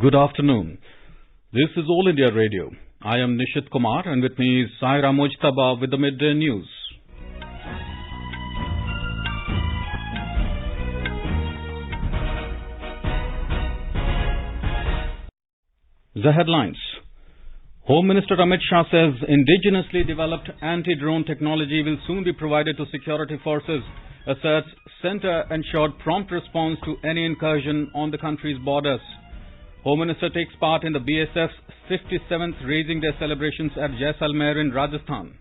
Good afternoon. This is All India Radio. I am Nishit Kumar and with me is Saira Mujtaba with the Midday News. The headlines. Home Minister Amit Shah says indigenously developed anti-drone technology will soon be provided to security forces. Asserts centre ensured prompt response to any incursion on the country's borders. Home Minister takes part in the BSF's 57th Raising Day celebrations at Jaisalmer in Rajasthan.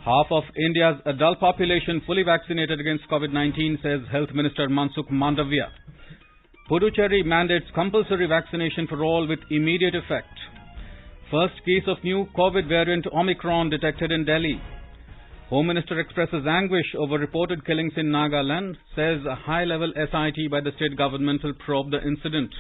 Half of India's adult population fully vaccinated against COVID-19, says Health Minister Mansukh Mandavia. Puducherry mandates compulsory vaccination for all with immediate effect. First case of new COVID variant Omicron detected in Delhi. Home Minister expresses anguish over reported killings in Nagaland, says a high-level SIT by the state government will probe the incident.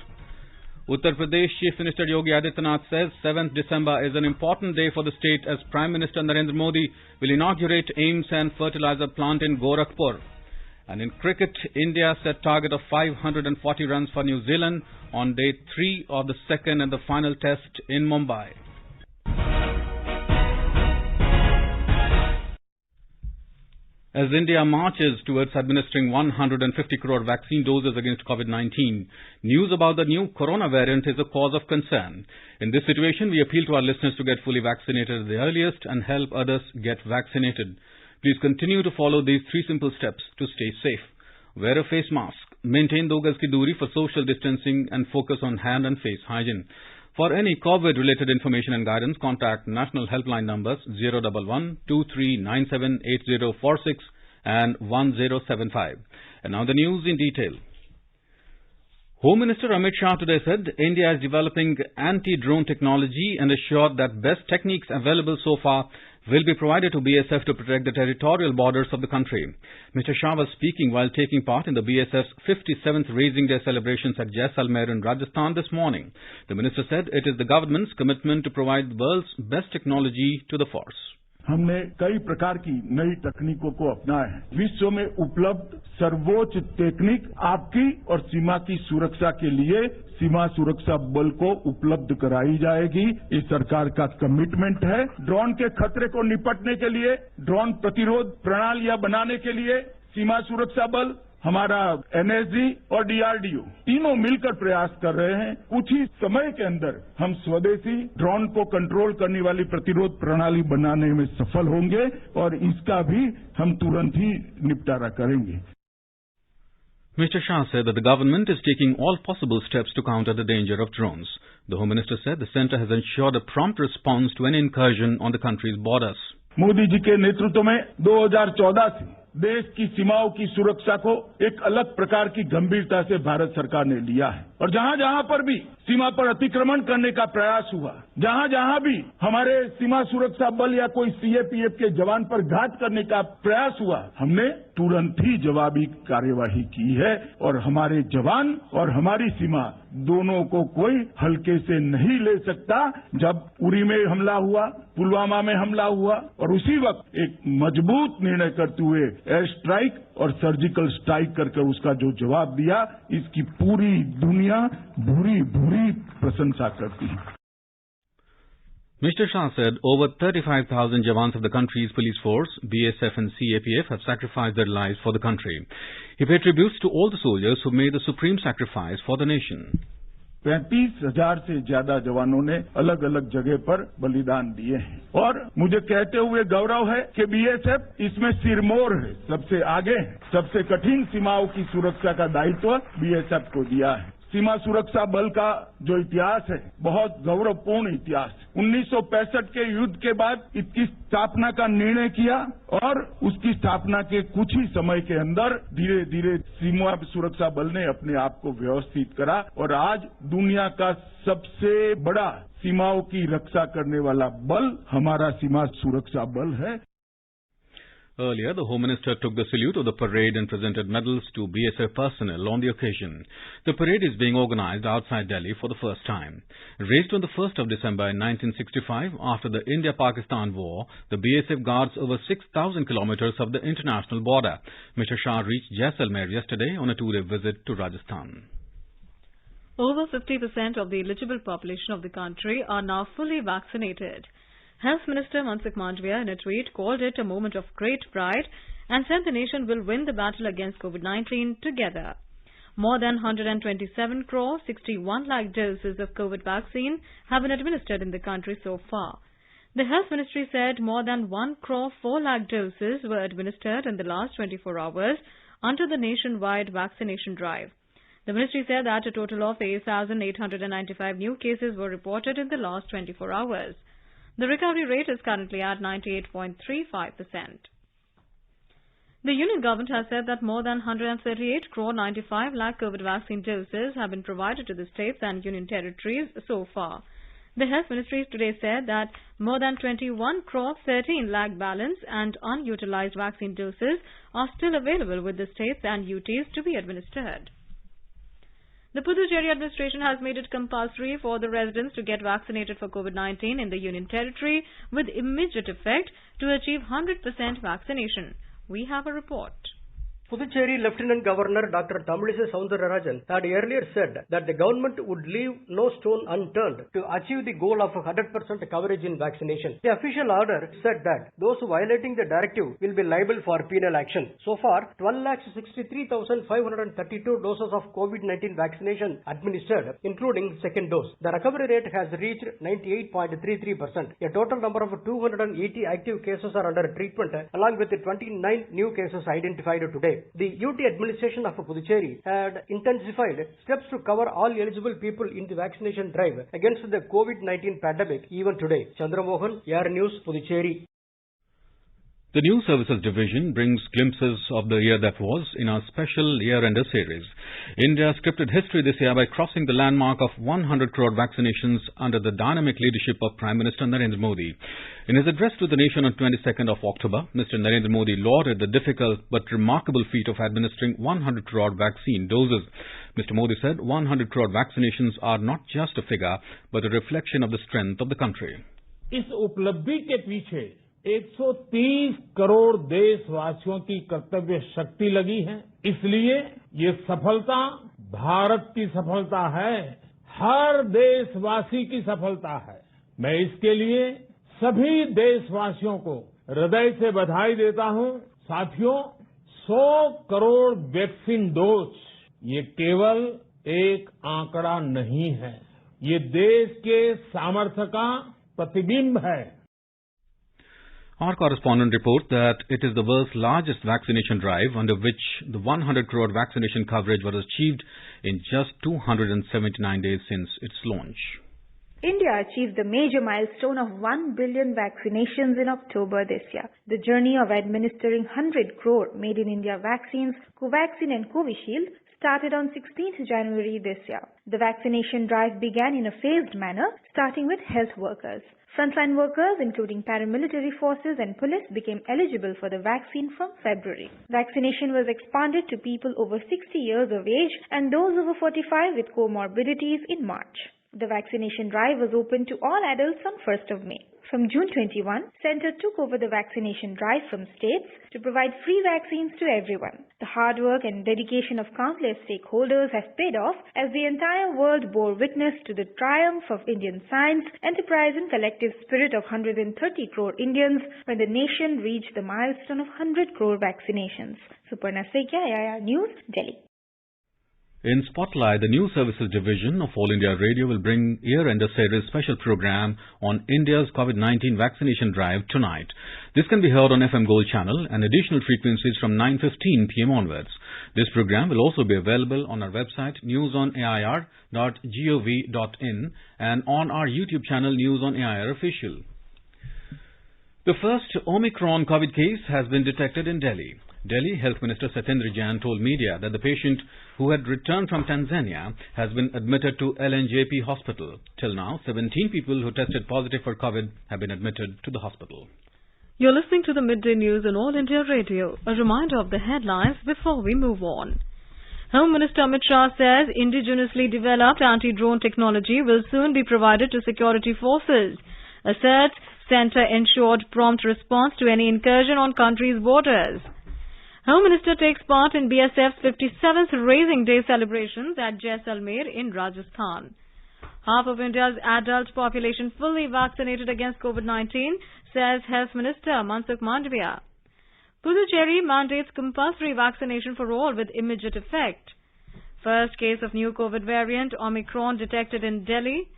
Uttar Pradesh Chief Minister Yogi Adityanath says 7th December is an important day for the state as Prime Minister Narendra Modi will inaugurate AIIMS and fertilizer plant in Gorakhpur. And in cricket, India set target of 540 runs for New Zealand on day 3 of the second and the final test in Mumbai. As India marches towards administering 150 crore vaccine doses against COVID-19, news about the new corona variant is a cause of concern. In this situation, we appeal to our listeners to get fully vaccinated at the earliest and help others get vaccinated. Please continue to follow these 3 simple steps to stay safe. Wear a face mask, maintain 2 gaz ki duri for social distancing and focus on hand and face hygiene. For any COVID-related information and guidance, contact national helpline numbers 011-2397-8046 and 1075. And now the news in detail. Home Minister Amit Shah today said India is developing anti-drone technology and assured that best techniques available so far will be provided to BSF to protect the territorial borders of the country. Mr. Shah was speaking while taking part in the BSF's 57th Raising Day celebrations at Jaisalmer in Rajasthan this morning. The minister said it is the government's commitment to provide the world's best technology to the force. हमने कई प्रकार की नई तकनीकों को अपनाया है। विश्व में उपलब्ध सर्वोच्च टेक्निक आपकी और सीमा की सुरक्षा के लिए सीमा सुरक्षा बल को उपलब्ध कराई जाएगी। ये सरकार का कमिटमेंट है। ड्रोन के खतरे को निपटने के लिए, ड्रोन प्रतिरोध प्रणालियां बनाने के लिए सीमा सुरक्षा बल, हमारा एनएसजी और डीआरडीओ तीनों मिलकर प्रयास कर रहे हैं। कुछ ही समय के अंदर हम स्वदेशी ड्रोन को कंट्रोल करने वाली प्रतिरोध प्रणाली बनाने में सफल होंगे और इसका भी हम तुरंत ही निपटारा करेंगे। Mr. Shah said that the government is taking all possible steps to counter the danger of drones. The Home Minister said the centre has ensured a prompt response to any incursion on the country's borders. Modi ji के नेतृत्व में 2014 से देश की सीमाओं की सुरक्षा को एक अलग प्रकार की गंभीरता से भारत सरकार ने लिया है और जहां जहां पर भी सीमा पर अतिक्रमण करने का प्रयास हुआ, जहां जहां भी हमारे सीमा सुरक्षा बल या कोई सीएपीएफ के जवान पर घात करने का प्रयास हुआ, हमने तुरंत ही जवाबी कार्यवाही की है और हमारे जवान और हमारी सीमा दोनों को कोई हल्के से नहीं ले सकता। जब उरी में हमला हुआ, पुलवामा में हमला हुआ और उसी वक्त एक मजबूत निर्णय करते हुए एयर स्ट्राइक और सर्जिकल स्ट्राइक करके उसका जो जवाब दिया, इसकी पूरी दुनिया भूरी भूरी प्रशंसा करती है। Mr. Shah said over 35,000 jawans of the country's police force, BSF and CAPF have sacrificed their lives for the country. He paid tributes to all the soldiers who made the supreme sacrifice for the nation. 35,000 से ज्यादा जवानों ने अलग अलग जगह पर बलिदान दिए हैं और मुझे कहते हुए गौरव है कि बीएसएफ इसमें सिरमौर है, सबसे आगे है। सबसे कठिन सीमाओं की सुरक्षा का दायित्व बीएसएफ को दिया है। सीमा सुरक्षा बल का जो इतिहास है, बहुत गौरवपूर्ण इतिहास। 1965 के युद्ध के बाद इसकी स्थापना का निर्णय किया और उसकी स्थापना के कुछ ही समय के अंदर धीरे धीरे सीमा सुरक्षा बल ने अपने आप को व्यवस्थित करा और आज दुनिया का सबसे बड़ा सीमाओं की रक्षा करने वाला बल हमारा सीमा सुरक्षा बल है। Earlier, the Home Minister took the salute of the parade and presented medals to BSF personnel on the occasion. The parade is being organized outside Delhi for the first time. Raised on the 1st of December in 1965, after the India-Pakistan war, the BSF guards over 6,000 kilometers of the international border. Mr. Shah reached Jaisalmer yesterday on a 2-day visit to Rajasthan. Over 50% of the eligible population of the country are now fully vaccinated. Health Minister Mansukh Mandavia in a tweet called it a moment of great pride and said the nation will win the battle against COVID-19 together. More than 127 crore 61 lakh doses of COVID vaccine have been administered in the country so far. The Health Ministry said more than 1 crore 4 lakh doses were administered in the last 24 hours under the nationwide vaccination drive. The ministry said that a total of 8,895 new cases were reported in the last 24 hours. The recovery rate is currently at 98.35%. The Union Government has said that more than 138 crore 95 lakh COVID vaccine doses have been provided to the states and Union territories so far. The Health Ministry today said that more than 21 crore 13 lakh balance and unutilized vaccine doses are still available with the states and UTs to be administered. The Puducherry administration has made it compulsory for the residents to get vaccinated for COVID-19 in the Union Territory with immediate effect to achieve 100% vaccination. We have a report. Puducherry Lieutenant Governor Dr. Tamilisa Soundararajan had earlier said that the government would leave no stone unturned to achieve the goal of 100% coverage in vaccination. The official order said that those violating the directive will be liable for penal action. So far, 12,63,532 doses of COVID-19 vaccination administered, including second dose. The recovery rate has reached 98.33%. A total number of 280 active cases are under treatment, along with the 29 new cases identified today. The UT administration of Puducherry had intensified steps to cover all eligible people in the vaccination drive against the COVID-19 pandemic even today. Chandramohan, Air News, Puducherry. The News Services Division brings glimpses of the year that was in our special year-ender series. India scripted history this year by crossing the landmark of 100 crore vaccinations under the dynamic leadership of Prime Minister Narendra Modi. In his address to the nation on 22nd of October, Mr. Narendra Modi lauded the difficult but remarkable feat of administering 100 crore vaccine doses. Mr. Modi said 100 crore vaccinations are not just a figure but a reflection of the strength of the country. इस उपलब्धि के पीछे 130 करोड़ देशवासियों की कर्तव्य शक्ति लगी है। इसलिए ये सफलता भारत की सफलता है, हर देशवासी की सफलता है। मैं इसके लिए सभी देशवासियों को हृदय से बधाई देता हूं। साथियों, 100 करोड़ वैक्सीन डोज ये केवल एक आंकड़ा नहीं है, ये देश के सामर्थ्य का प्रतिबिंब है। Our correspondent reports that it is the world's largest vaccination drive under which the 100 crore vaccination coverage was achieved in just 279 days since its launch. India achieved the major milestone of 1 billion vaccinations in October this year. The journey of administering 100 crore Made in India vaccines, Covaxin and Covishield, started on 16th January this year. The vaccination drive began in a phased manner, starting with health workers. Frontline workers, including paramilitary forces and police, became eligible for the vaccine from February. Vaccination was expanded to people over 60 years of age and those over 45 with comorbidities in March. The vaccination drive was open to all adults on 1st of May. From June 21, Centre took over the vaccination drive from states to provide free vaccines to everyone. The hard work and dedication of countless stakeholders has paid off as the entire world bore witness to the triumph of Indian science, enterprise and collective spirit of 130 crore Indians when the nation reached the milestone of 100 crore vaccinations. Suparna Sekya, IIR News, Delhi. In Spotlight, the News Services Division of All India Radio will bring year-ender series special program on India's COVID-19 vaccination drive tonight. This can be heard on FM Gold channel and additional frequencies from 9:15 p.m. onwards. This program will also be available on our website newsonair.gov.in and on our YouTube channel News on AIR Official. The first Omicron COVID case has been detected in Delhi. Delhi Health Minister Satyendra Jain told media that the patient who had returned from Tanzania has been admitted to LNJP hospital. Till now, 17 people who tested positive for COVID have been admitted to the hospital. You're listening to the Midday News on All India Radio. A reminder of the headlines before we move on. Home Minister Amit Shah says indigenously developed anti-drone technology will soon be provided to security forces. Asserts Centre ensured prompt response to any incursion on country's borders. Home Minister takes part in BSF's 57th Raising Day celebrations at Jaisalmer in Rajasthan. Half of India's adult population fully vaccinated against COVID-19, says Health Minister Mansukh Mandavia. Puducherry mandates compulsory vaccination for all with immediate effect. First case of new COVID variant Omicron detected in Delhi.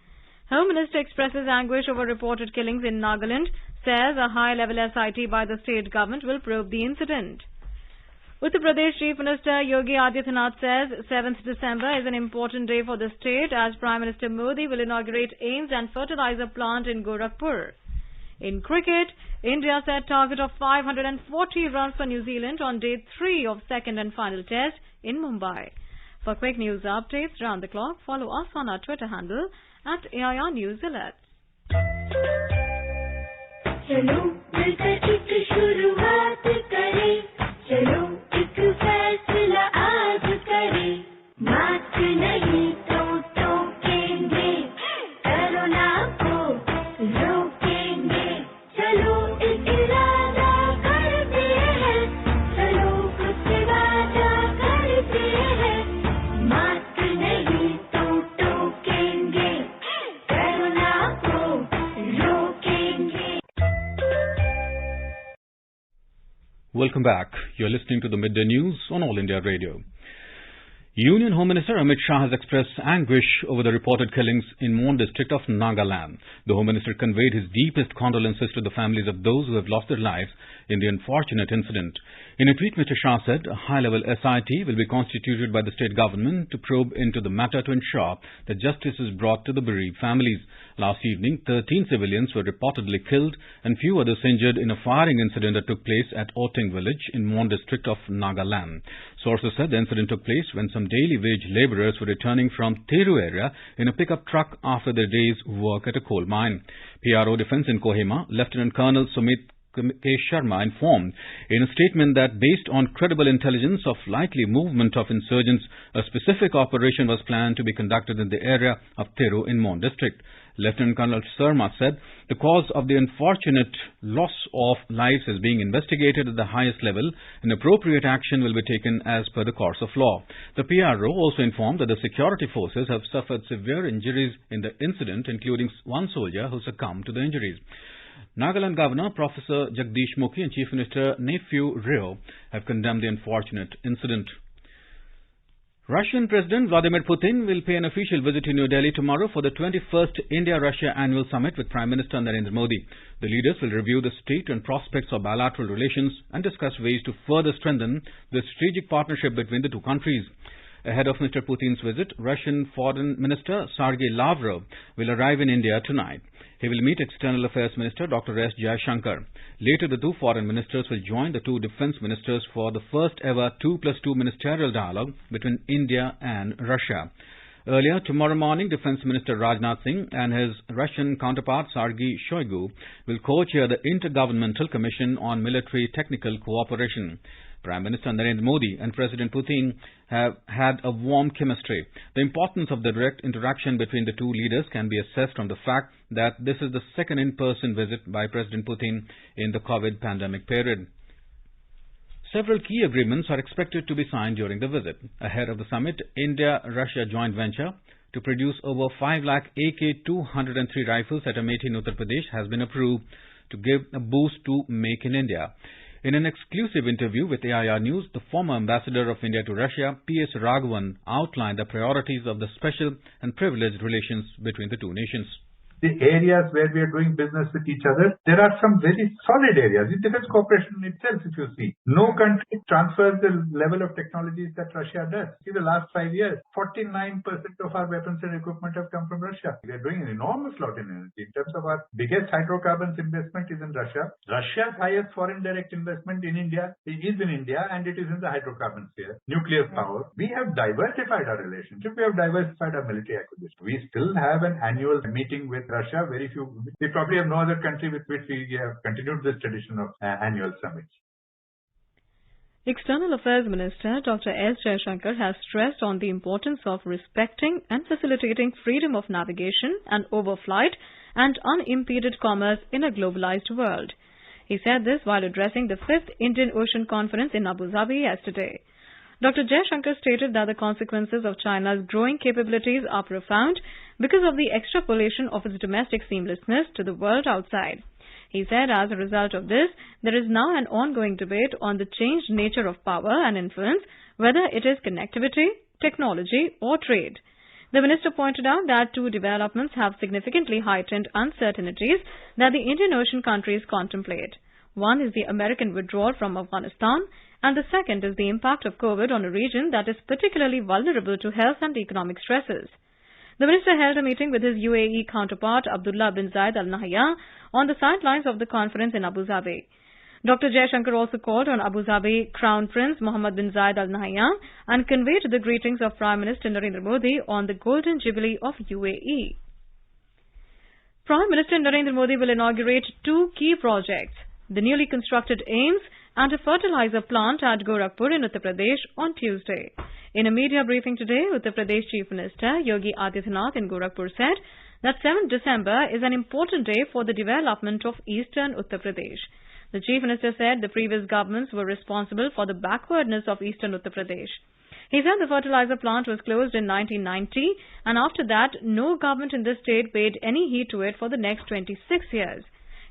Home Minister expresses anguish over reported killings in Nagaland, says a high-level SIT by the state government will probe the incident. Uttar Pradesh Chief Minister Yogi Adityanath says 7th December is an important day for the state as Prime Minister Modi will inaugurate AIMS and fertilizer plant in Gorakhpur. In cricket, India set target of 540 runs for New Zealand on day 3 of second and final test in Mumbai. For quick news updates round the clock, follow us on our Twitter handle at AIR News Alert. चलो मिलकर एक शुरुआत करें, चलो एक फैसला आज करें, मास्क नहीं तो टोकेंगे, कोरोना को रोकेंगे, चलो एक इरादा करते हैं, चलो कुछ वादा करते हैं, मास्क नहीं तो टोकेंगे, कोरोना को रोकेंगे. Welcome back. You're listening to the Midday News on All India Radio. Union Home Minister Amit Shah has expressed anguish over the reported killings in Mon district of Nagaland. The Home Minister conveyed his deepest condolences to the families of those who have lost their lives in the unfortunate incident. In a tweet, Mr. Shah said a high-level SIT will be constituted by the state government to probe into the matter to ensure that justice is brought to the bereaved families. Last evening, 13 civilians were reportedly killed and few others injured in a firing incident that took place at Oting village in Mon district of Nagaland. Sources said the incident took place when some daily wage labourers were returning from Thiru area in a pickup truck after their day's work at a coal mine. PRO Defence in Kohima, Lieutenant Colonel Sumit K. Sharma informed in a statement that based on credible intelligence of likely movement of insurgents, a specific operation was planned to be conducted in the area of Thiru in Mon district. Lieutenant Colonel Sharma said the cause of the unfortunate loss of lives is being investigated at the highest level and appropriate action will be taken as per the course of law. The PRO also informed that the security forces have suffered severe injuries in the incident, including one soldier who succumbed to the injuries. Nagaland Governor Professor Jagdish Mukhi and Chief Minister Nephew Rio have condemned the unfortunate incident. Russian President Vladimir Putin will pay an official visit to New Delhi tomorrow for the 21st India-Russia Annual Summit with Prime Minister Narendra Modi. The leaders will review the state and prospects of bilateral relations and discuss ways to further strengthen the strategic partnership between the two countries. Ahead of Mr. Putin's visit, Russian Foreign Minister Sergei Lavrov will arrive in India tonight. He will meet External Affairs Minister Dr. S. Jaishankar. Later, the two foreign ministers will join the two defence ministers for the first ever 2+2 ministerial dialogue between India and Russia. Earlier tomorrow morning, Defence Minister Rajnath Singh and his Russian counterpart Sergei Shoigu will co-chair the Intergovernmental Commission on Military Technical Cooperation. Prime Minister Narendra Modi and President Putin have had a warm chemistry. The importance of the direct interaction between the two leaders can be assessed from the fact that this is the second in-person visit by President Putin in the COVID pandemic period. Several key agreements are expected to be signed during the visit. Ahead of the summit, India-Russia joint venture to produce over 5 lakh AK-203 rifles at Amethi in Uttar Pradesh has been approved to give a boost to Make in India. In an exclusive interview with AIR News, the former ambassador of India to Russia, P.S. Raghavan, outlined the priorities of the special and privileged relations between the two nations. The areas where we are doing business with each other, there are some very solid areas. In defense cooperation itself, if you see, no country transfers the level of technologies that Russia does. See, the last 5 years, 49% of our weapons and equipment have come from Russia. We are doing an enormous lot in energy. In terms of our biggest hydrocarbons investment is in Russia. Russia's highest foreign direct investment in India is in India, and it is in the hydrocarbon sphere. Nuclear power. We have diversified our relationship. We have diversified our military acquisition. We still have an annual meeting with Russia. Very few. We probably have no other country with which we have continued this tradition of annual summits. External Affairs Minister Dr. S. Jaishankar has stressed on the importance of respecting and facilitating freedom of navigation and overflight and unimpeded commerce in a globalized world. He said this while addressing the 5th Indian Ocean Conference in Abu Dhabi yesterday. Dr. Jaishankar stated that the consequences of China's growing capabilities are profound because of the extrapolation of its domestic seamlessness to the world outside. He said as a result of this, there is now an ongoing debate on the changed nature of power and influence, whether it is connectivity, technology or trade. The minister pointed out that two developments have significantly heightened uncertainties that the Indian Ocean countries contemplate. One is the American withdrawal from Afghanistan, and the second is the impact of COVID on a region that is particularly vulnerable to health and economic stresses. The minister held a meeting with his UAE counterpart Abdullah bin Zayed Al Nahyan on the sidelines of the conference in Abu Dhabi. Dr. Jaishankar also called on Abu Dhabi Crown Prince Mohammed bin Zayed Al Nahyan and conveyed the greetings of Prime Minister Narendra Modi on the Golden Jubilee of UAE. Prime Minister Narendra Modi will inaugurate two key projects, the newly constructed AIIMS and a fertilizer plant at Gorakhpur in Uttar Pradesh on Tuesday. In a media briefing today, Uttar Pradesh Chief Minister Yogi Adityanath in Gorakhpur said that 7th December is an important day for the development of eastern Uttar Pradesh. The Chief Minister said the previous governments were responsible for the backwardness of eastern Uttar Pradesh. He said the fertilizer plant was closed in 1990 and after that no government in this state paid any heed to it for the next 26 years.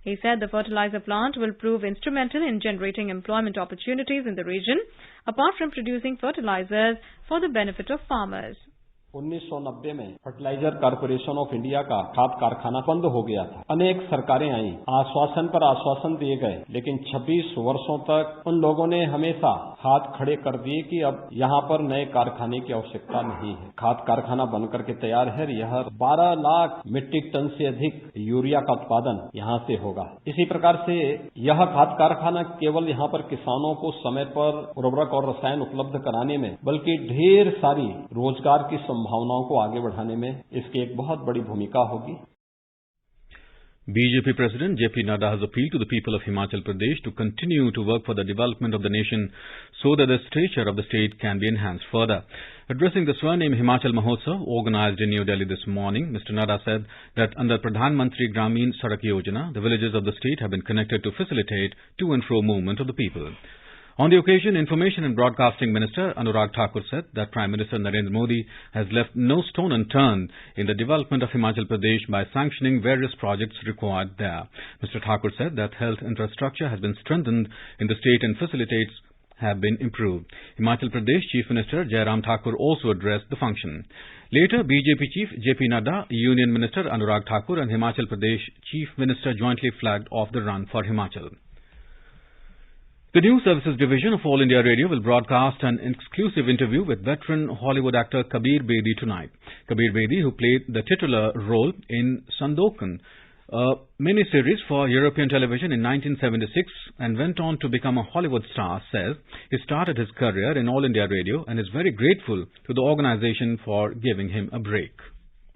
He said the fertilizer plant will prove instrumental in generating employment opportunities in the region, apart from producing fertilizers for the benefit of farmers. 1990 में fertiliser corporation of India का खाद कारखाना बंद हो गया था। अनेक सरकारें आई, आश्वासन पर आश्वासन दिए गए, लेकिन 26 वर्षों तक उन लोगों ने हमेशा हाथ खड़े कर दिए कि अब यहाँ पर नए कारखाने की आवश्यकता नहीं है। खाद कारखाना बनकर के तैयार है। यह 12 लाख मीट्रिक टन से अधिक यूरिया का उत्पादन यहाँ से होगा। इसी प्रकार से यह खाद कारखाना केवल यहाँ पर किसानों को समय पर उर्वरक और रसायन उपलब्ध कराने में, बल्कि ढेर सारी रोजगार की संभावनाओं को आगे बढ़ाने में इसकी एक बहुत बड़ी भूमिका होगी। BJP President J.P. Nadda has appealed to the people of Himachal Pradesh to continue to work for the development of the nation so that the stature of the state can be enhanced further. Addressing the Swarnim Himachal Mahotsav organized in New Delhi this morning, Mr. Nadda said that under Pradhan Mantri Gramin Sadak Yojana, the villages of the state have been connected to facilitate to and fro movement of the people. On the occasion, Information and Broadcasting Minister Anurag Thakur said that Prime Minister Narendra Modi has left no stone unturned in the development of Himachal Pradesh by sanctioning various projects required there. Mr. Thakur said that health infrastructure has been strengthened in the state and facilities have been improved. Himachal Pradesh Chief Minister Jairam Thakur also addressed the function. Later, BJP Chief J.P. Nadda, Union Minister Anurag Thakur and Himachal Pradesh Chief Minister jointly flagged off the run for Himachal. The News Services Division of All India Radio will broadcast an exclusive interview with veteran Hollywood actor Kabir Bedi tonight. Kabir Bedi, who played the titular role in Sandokan, a miniseries for European television in 1976 and went on to become a Hollywood star, says he started his career in All India Radio and is very grateful to the organization for giving him a break.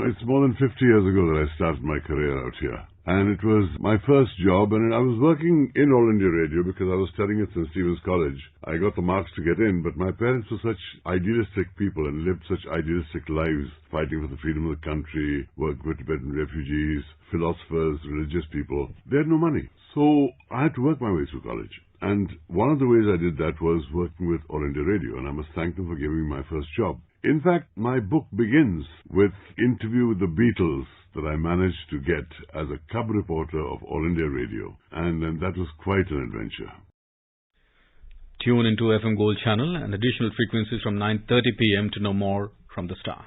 It's more than 50 years ago that I started my career out here. And it was my first job, and I was working in All India Radio because I was studying at St. Stephen's College. I got the marks to get in, but my parents were such idealistic people and lived such idealistic lives, fighting for the freedom of the country, worked with Tibetan refugees, philosophers, religious people. They had no money. So I had to work my way through college. And one of the ways I did that was working with All India Radio, and I must thank them for giving me my first job. In fact, my book begins with an interview with the Beatles that I managed to get as a cub reporter of All India Radio, and that was quite an adventure. Tune into FM Gold channel and additional frequencies from 9:30 p.m. to know more from the Star.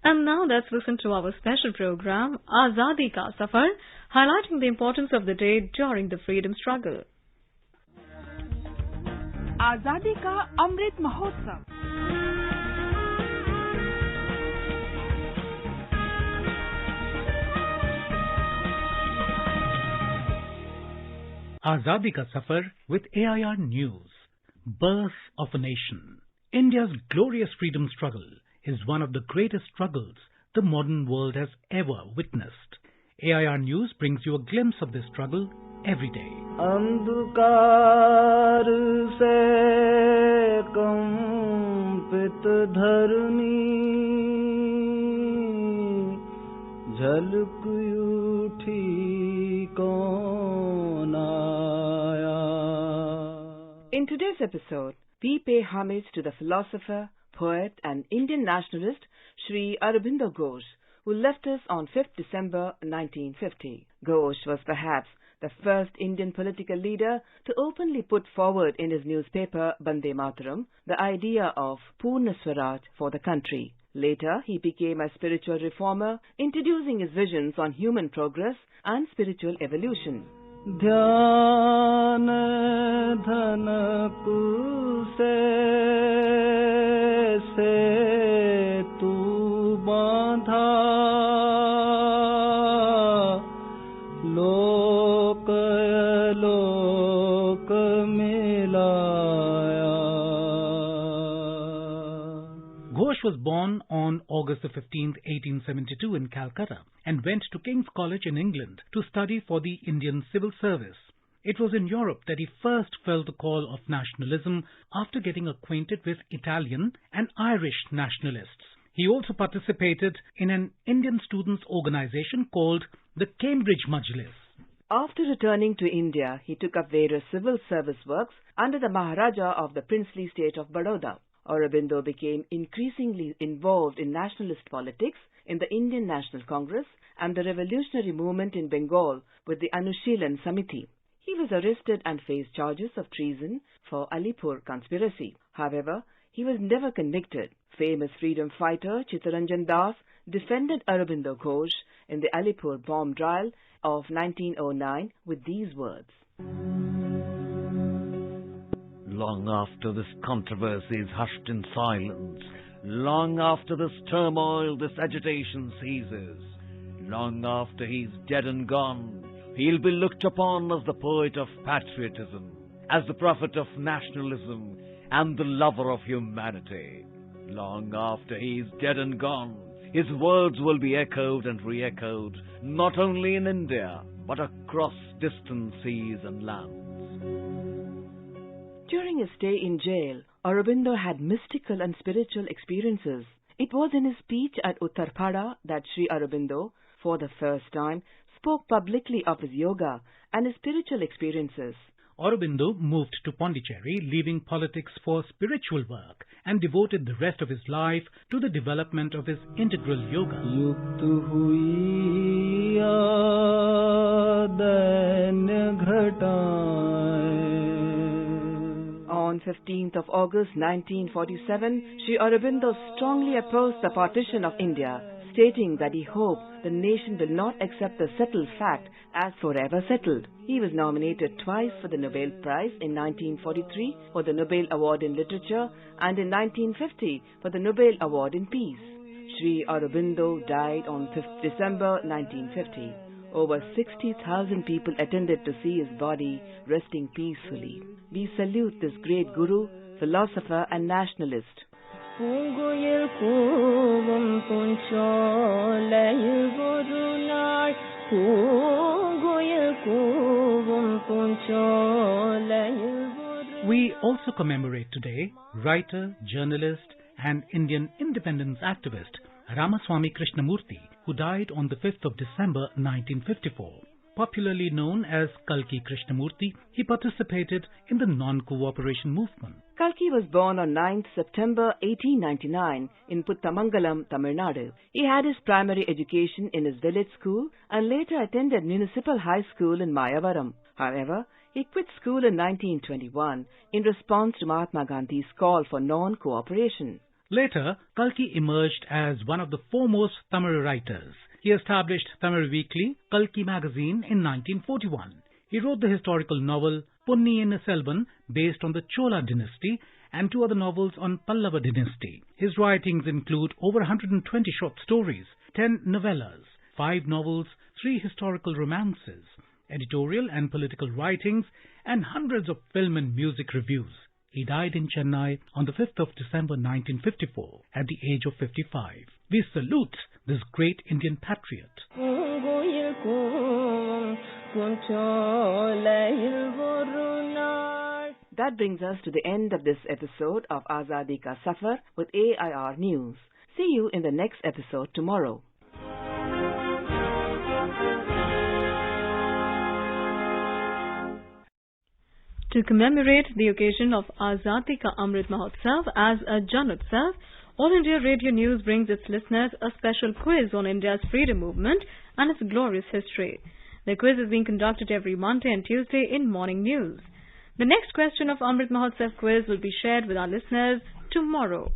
And now let's listen to our special program, Azadi Ka Safar, highlighting the importance of the day during the freedom struggle. Azadi Ka Amrit Mahotsav. Azadi Ka Safar with AIR News. Birth of a Nation. India's glorious freedom struggle is one of the greatest struggles the modern world has ever witnessed. AIR News brings you a glimpse of this struggle every day. अंधकार से कंपित धरनी झलक उठी कौन आया. In today's episode, we pay homage to the philosopher, poet and Indian nationalist Sri Aurobindo Ghosh, who left us on 5th December 1950. Ghosh was perhaps the first Indian political leader to openly put forward in his newspaper Bande Mataram the idea of Purna Swaraj for the country. Later, he became a spiritual reformer, introducing his visions on human progress and spiritual evolution. ध्यान धन कुसे से तू बांधा लोक लोक मिलाया. Ghosh was born on August 15, 1872 in Calcutta and went to King's College in England to study for the Indian Civil Service. It was in Europe that he first felt the call of nationalism after getting acquainted with Italian and Irish nationalists. He also participated in an Indian students' organization called the Cambridge Majlis. After returning to India, he took up various civil service works under the Maharaja of the princely state of Baroda. Aurobindo became increasingly involved in nationalist politics in the Indian National Congress and the revolutionary movement in Bengal with the Anushilan Samiti. He was arrested and faced charges of treason for Alipur conspiracy. However, he was never convicted. Famous freedom fighter Chittaranjan Das defended Aurobindo Ghosh in the Alipur bomb trial of 1909 with these words. Long after this controversy is hushed in silence, long after this turmoil, this agitation ceases, long after he's dead and gone, he'll be looked upon as the poet of patriotism, as the prophet of nationalism, and the lover of humanity. Long after he's dead and gone, his words will be echoed and re-echoed, not only in India, but across distant seas and lands. During his stay in jail, Aurobindo had mystical and spiritual experiences. It was in his speech at Uttarpada that Sri Aurobindo, for the first time, spoke publicly of his yoga and his spiritual experiences. Aurobindo moved to Pondicherry, leaving politics for spiritual work, and devoted the rest of his life to the development of his integral yoga. युक्त हुई दैन्य घटाएं. On 15th of August 1947, Sri Aurobindo strongly opposed the partition of India, stating that he hoped the nation will not accept the settled fact as forever settled. He was nominated twice for the Nobel Prize in 1943 for the Nobel Award in Literature and in 1950 for the Nobel Award in Peace. Sri Aurobindo died on 5th December 1950. Over 60,000 people attended to see his body resting peacefully. We salute this great guru, philosopher and nationalist. We also commemorate today writer, journalist and Indian independence activist Ramaswamy Krishnamurti, who died on the 5th of December 1954. Popularly known as Kalki Krishnamurti, he participated in the non-cooperation movement. Kalki was born on 9th September 1899 in Puttamangalam, Tamil Nadu. He had his primary education in his village school and later attended Municipal High School in Mayavaram. However, he quit school in 1921 in response to Mahatma Gandhi's call for non-cooperation. Later, Kalki emerged as one of the foremost Tamil writers. He established Tamil weekly Kalki magazine in 1941. He wrote the historical novel Ponniyin Selvan based on the Chola dynasty and 2 other novels on Pallava dynasty. His writings include over 120 short stories, 10 novellas, 5 novels, 3 historical romances, editorial and political writings, and hundreds of film and music reviews. He died in Chennai on the 5th of December 1954 at the age of 55. We salute this great Indian patriot. That brings us to the end of this episode of Azadi Ka Safar with AIR News. See you in the next episode tomorrow. To commemorate the occasion of Azadi Ka Amrit Mahotsav as a Jan Utsav, All India Radio News brings its listeners a special quiz on India's freedom movement and its glorious history. The quiz is being conducted every Monday and Tuesday in Morning News. The next question of Amrit Mahotsav quiz will be shared with our listeners tomorrow.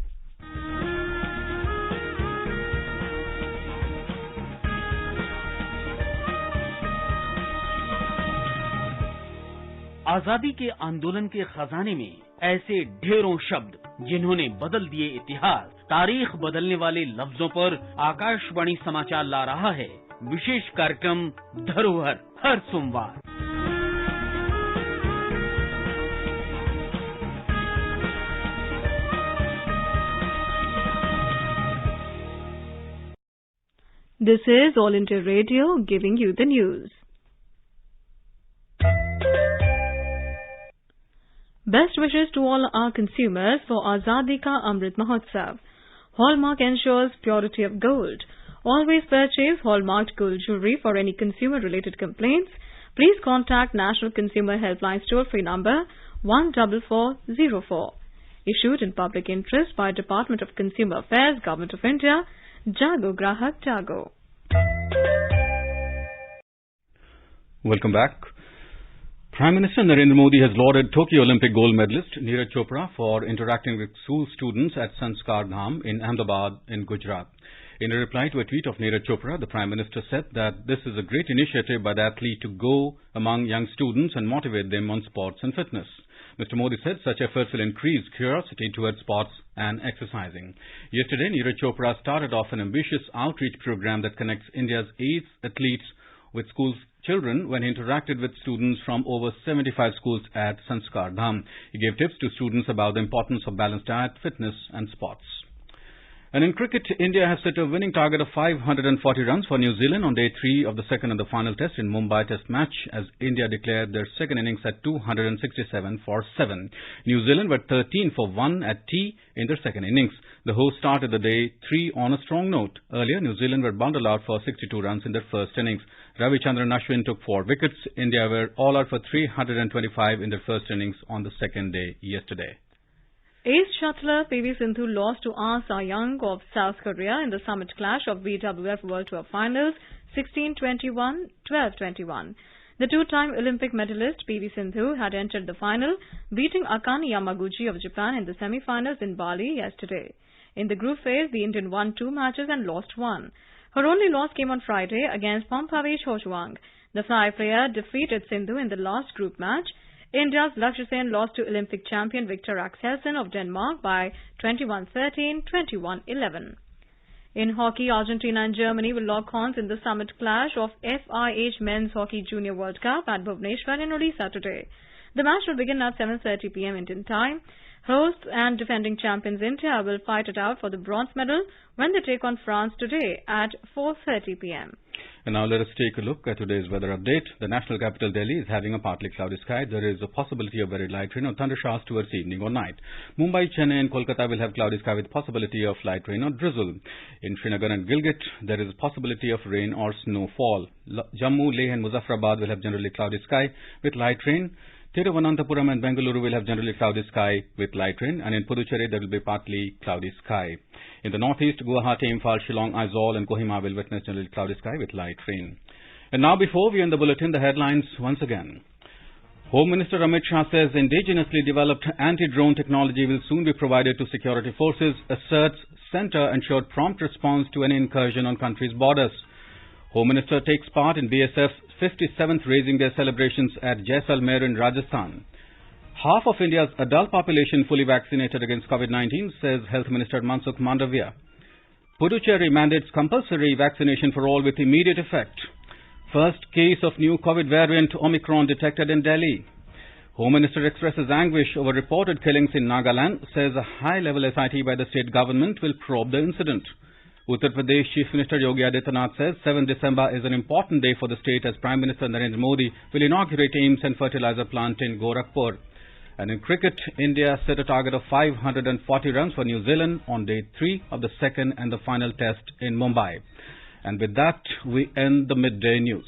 आजादी के आंदोलन के खजाने में ऐसे ढेरों शब्द जिन्होंने बदल दिए इतिहास, तारीख बदलने वाले लफ्जों पर आकाशवाणी समाचार ला रहा है विशेष कार्यक्रम धरोहर हर सोमवार। This is All India Radio giving you the news. Best wishes to all our consumers for Azadi Ka Amrit Mahotsav. Hallmark ensures purity of gold. Always purchase hallmarked gold jewelry. For any consumer-related complaints, please contact National Consumer Helpline toll-free number 14404. Issued in public interest by Department of Consumer Affairs, Government of India. Jago Grahak Jago. Welcome back. Prime Minister Narendra Modi has lauded Tokyo Olympic gold medalist Neeraj Chopra for interacting with school students at Sanskar Dham in Ahmedabad in Gujarat. In a reply to a tweet of Neeraj Chopra, the Prime Minister said that this is a great initiative by the athlete to go among young students and motivate them on sports and fitness. Mr. Modi said such efforts will increase curiosity towards sports and exercising. Yesterday, Neeraj Chopra started off an ambitious outreach program that connects India's 8 athletes with school children when he interacted with students from over 75 schools at Sanskar Dham. He gave tips to students about the importance of balanced diet, fitness and sports. And in cricket, India has set a winning target of 540 runs for New Zealand on day 3 of the second and the final test in Mumbai Test match as India declared their second innings at 267 for 7. New Zealand were 13 for 1 at tea in their second innings. The hosts started the day 3 on a strong note. Earlier, New Zealand were bundled out for 62 runs in their first innings. Ravichandran Ashwin took 4 wickets. India were all out for 325 in their first innings on the second day yesterday. Ace shuttler PV Sindhu lost to Ah Sa-young of South Korea in the summit clash of BWF World Tour Finals 16-21, 12-21. The two-time Olympic medalist PV Sindhu had entered the final, beating Akane Yamaguchi of Japan in the semi-finals in Bali yesterday. In the group phase, the Indian won 2 matches and lost 1. Her only loss came on Friday against Pampavich Hojuang. The Thai player defeated Sindhu in the last group match. India's Lakshya Sen lost to Olympic champion Victor Axelsen of Denmark by 21-13, 21-11. In hockey, Argentina and Germany will lock horns in the summit clash of FIH Men's Hockey Junior World Cup at Bhubaneswar in Odisha today. The match will begin at 7:30 p.m. Indian time. Hosts and defending champions India will fight it out for the bronze medal when they take on France today at 4:30 p.m. And now let us take a look at today's weather update. The national capital Delhi is having a partly cloudy sky. There is a possibility of very light rain or thunder showers towards evening or night. Mumbai, Chennai and Kolkata will have cloudy sky with possibility of light rain or drizzle. In Srinagar and Gilgit, there is a possibility of rain or snowfall. Jammu, Leh and Muzaffarabad will have generally cloudy sky with light rain. Thiruvananthapuram and Bengaluru will have generally cloudy sky with light rain, and in Puducherry there will be partly cloudy sky. In the northeast, Guwahati, Imphal, Shillong, Aizawl and Kohima will witness generally cloudy sky with light rain. And now before we end the bulletin, the headlines once again. Home Minister Amit Shah says indigenously developed anti-drone technology will soon be provided to security forces, asserts centre ensured prompt response to any incursion on country's borders. Home Minister takes part in BSF's 57th Raising Day celebrations at Jaisalmer in Rajasthan. Half of India's adult population fully vaccinated against COVID-19, says Health Minister Mansukh Mandavia. Puducherry mandates compulsory vaccination for all with immediate effect. First case of new COVID variant Omicron detected in Delhi. Home Minister expresses anguish over reported killings in Nagaland, says a high-level SIT by the state government will probe the incident. Uttar Pradesh Chief Minister Yogi Adityanath says 7 December is an important day for the state as Prime Minister Narendra Modi will inaugurate AIIMS and fertilizer plant in Gorakhpur. And in cricket, India set a target of 540 runs for New Zealand on day 3 of the second and the final test in Mumbai. And with that, we end the midday news.